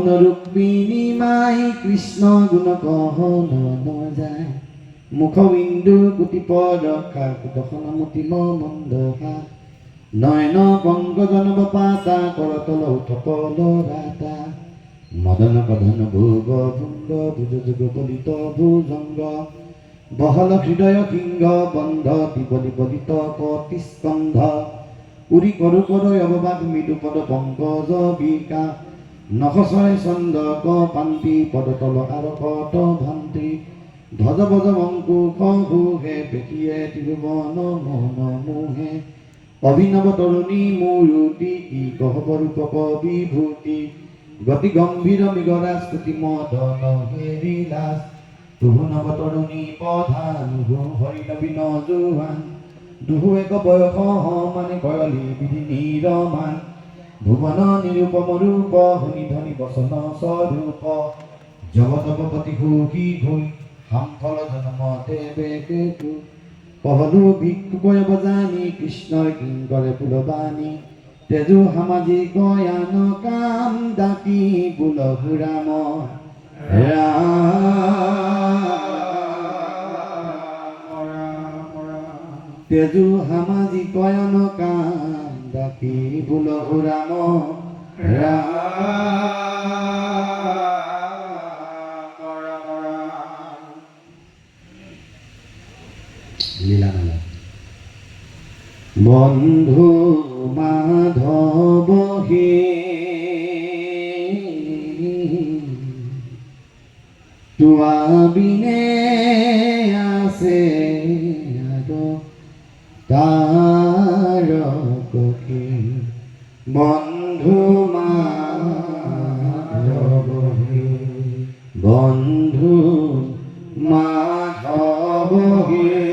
গুণ রুক্মিণী মাই কৃষ্ণ গুণ কহন যায় মুখবিন্দু কুটি পদখা দশন মতিম মন্দহা নয়ন পঙ্কজন পাতা করতল উৎপল রাতা মদন কদন ভুব ভুঙ্গ ভুজ যুগ বলিত ভুজঙ্গ বহল হৃদয় কিঙ্গ বন্ধ বিবলি বলিত কটিস্কন্ধ উৰি করু করয় অববাদ মৃদু পদ পঙ্কজ বিকা নখসয় ছন্দ ক পান্তি পদতল আর কত ভান্তি ধ্বজ বজ মঙ্কুশ হুহে পেশিয়ে তিৰুবন মন মোহে অভিনৱ তৰুণী মূৰুতি কি গহব ৰূপক বিভূতি গতি গম্ভীৰ মৃগৰা স্তুতি মদন হেৰিলাস তুহু নৱ তৰুণী প্ৰধান হৰি নবীন জোহান দুহু এক বয়স মানে কয়লি বিধি নিৰমান ভুৱন নিৰূপম ৰূপ শুনি ধনি বচন স্বৰূপ জগতপতি সুখী হৈ হামফল জন্ম দেৱে কেতু পহলু ভিক্ষুকয় বজানি কৃষ্ণৰ কিংকৰে পুলবাণী তেজু সামাজিক য়ান কাম দাতি বুলহু ৰাম তেজু সামাজিক য়ান কাম দাতি বুলহু ৰাম লীলামালা বন্ধু মাধৱ হে তোৱা বিনে আছে তাৰ ককে বন্ধু মাধৱ হে বন্ধু মাধৱ হে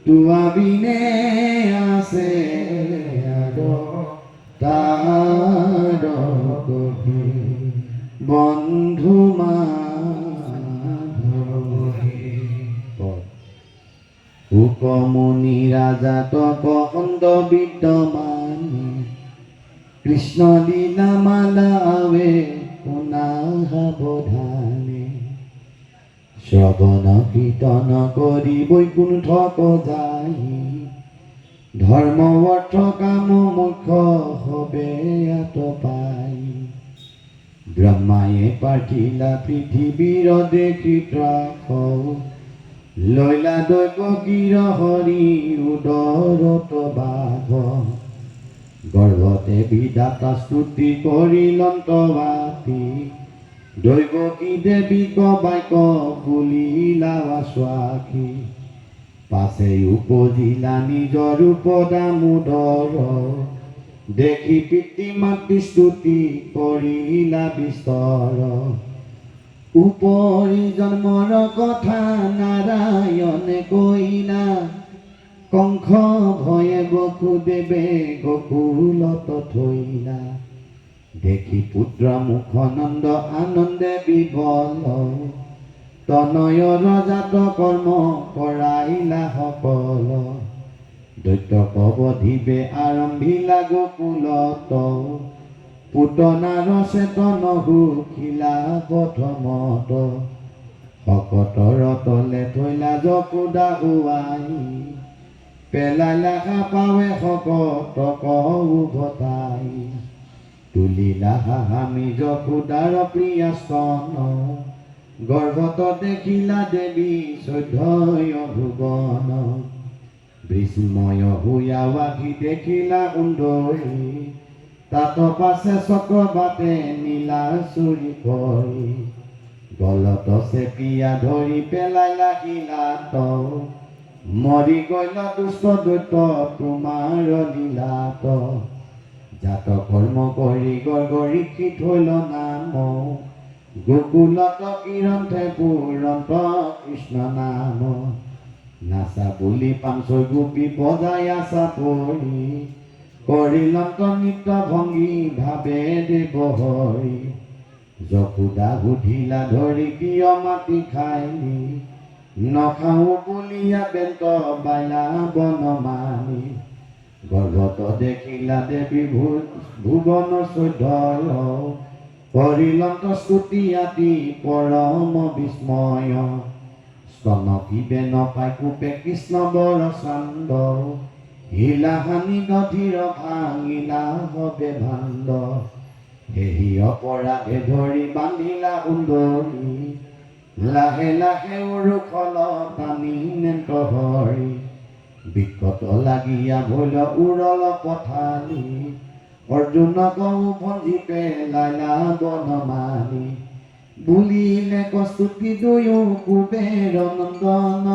তোৱা বিনে আছে তাৰ ককে বন্ধু মাধৱ হে হুকমুনি ৰাজা তপ সন্ত বিদ্যমান কৃষ্ণ লীলা মালা আৱে শুনা সাৱধানে শ্ৰৱণ কীৰ্তন কৰি বৈকুণ্ঠক যাই ধৰ্ম অৰ্থ কাম মোক্ষ হবে আত পাই ব্ৰহ্মায়ে পাঠিলা পৃথিৱীৰ দেখি ত্ৰাস লৈলা দৈৱকীৰ হৰি উদৰত বাঘ গৰ্ভতে বিধাতা স্তুতি কৰিলন্তবাতি দৈৱকী দেৱীক বাক্য বুলিলা স্বাখী পাছে উপজিলা নিজৰ ৰূপ দামোদৰ দেখি পিতৃ মাতৃ স্তুতি কৰিলা বিস্তৰ উপৰি জন্মৰ কথা নাৰায়ণে কৈলা কংস ভয়ে বসুদেৱে গকুলত থৈলা দেখি পুত্ৰ মুখনন্দ আনন্দে বিবল তনয়ৰ জাত কৰ্ম কৰাইলা সকল দৈত্য কবধিবে আৰম্ভিলা গকুলত পুতনাৰ চেতন সুখিলা প্ৰথমত শকতৰ তলে থৈলা যশোদা উৱাই পেলাইলা পাৱে শকতক উভতাই তুলিলা হাহামি যশোদাৰ প্ৰিয়া স্তন গৰ্ভত দেখিলা দেৱী চৈধ্যয় ভুৱন বিস্ময় হুয়া ৱাঘি দেখিলা সুন্দৰী তাত পাছে চক্ৰবাতে নীলা চুৰি কৰি গলত চেপিয়া ধৰি পেলাইলা শিলাত মৰি গল দুষ্ট দৈত্য তোমাৰ লীলাত জাত কৰ্ম কৰি গৰ্গৰিষি থৈল নাম গোকুলত কিৰন্থে পুৰন্ত কৃষ্ণ নাম নাচা বুলি পাঞ্চৈ গোপী বজাই আছা পৰি কৰিলন্ত নৃত্য ভংগী ভাবে দেৱ হৰি যশোদা সুধিলা ধৰি কিয় মাটি খাইলি নখাওঁ বুলিয়া বেন্ত বাইলা বনমানি গৰ্ভত দেখিলা দেবী ভুবন চৈধ্যয় কৰিলন্ত স্তুতি আদি পৰম বিস্ময় স্তনকিবে নপাই কোপে কৃষ্ণ বৰ চান্দ হিলাহানি গধীৰ ভাঙিলা হবে ভাণ্ড সেহি অপৰাধে ধৰি বান্ধিলা সুন্দৰী লাহে লাহে উৰুখল টানি নেন্ত হৰি বিকট লাগিয়া ভৈল উৰল পথালি অৰ্জুনক ভঞ্জি পেলাইলা বনমালি বুলিলে কস্তুতি দুয়ো কুবেৰ নন্দন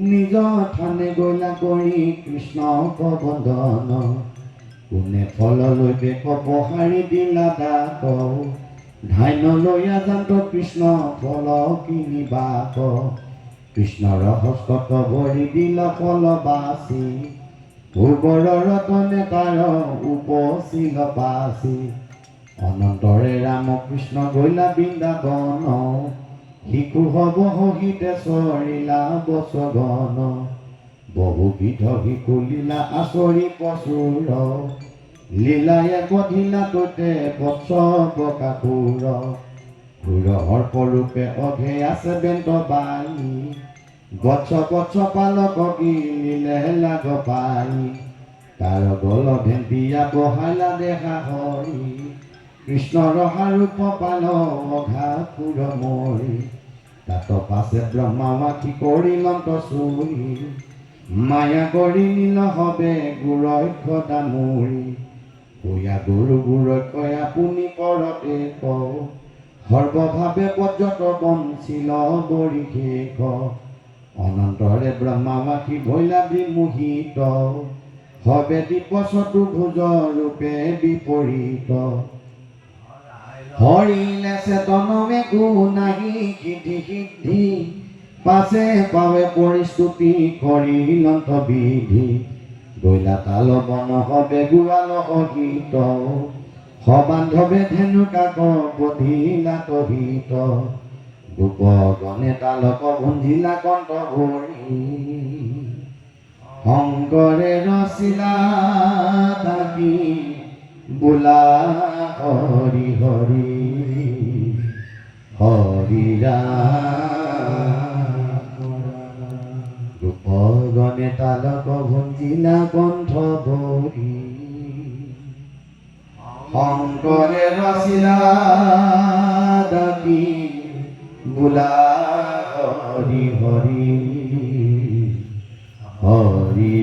নিজ থানে গৈলা কৰি কৃষ্ণক বন্দন কোনে ফল লৈ বেক পহাৰি দিলা দাক ধান্য লৈয়া যান্ত কৃষ্ণ ফল কিনিবাক কৃষ্ণৰ হস্তত ভৰি দিল ফল বাচি ভূবৰ ৰতনে তাৰ উপচিল বাচি অনন্তৰে ৰামকৃষ্ণ গৈলা বৃন্দাবন শিশু হব সহিতে চৰিলা বচগন বহুবিধ শিশু লীলা আচৰি প্ৰচুৰ লীলায়ে বধিলা তৈতে বৎস বকাসুৰ ঘূৰ সৰ্পৰূপে অঘে আছে বেন্ত বালি বৎস বৎস পালক গিলিলে লাগ পাই তাৰ গল ভেন্দিয়া বহাইলা দেখা হৰি কৃষ্ণৰ ৰূপ পাল অঘা সুৰ মৰি তাত পাছে ব্ৰহ্মা মাখি কৰিলন্ত চুৰি মায়া কৰি নীল হবে গুৰক্ষ দামুৰি কয়া গুৰু গুৰক্ষয় আপুনি পৰতে কওঁ সৰ্বভাৱে পৰ্যট বঞ্চিল বৰিশেষ অনন্তৰে ব্ৰহ্মা মাখি ভৈলা বিমোহিত হবে দীপ চতুৰ্ভুজ ৰূপে বিপৰীত হৰিলে চেতনমে গুণাহি সিদ্ধি সিদ্ধি পাছে পাৱে পৰিস্তুতি কৰিলন্ত বিধি গৈলা তাল বন হবে গোৱাল সহিত সবান্ধৱে ধেনু কাক বধিলা তহিত গোপগণে তালক ভুঞ্জিলা কণ্ঠ ভৰি শংকৰে ৰচিলা তাকি বোলা হৰি হৰি হৰি গোপগণে তালক ভুঞ্জিলা কণ্ঠ ভৰি শংকৰে ৰচিলা তাকি বোলা হৰি হৰি হৰি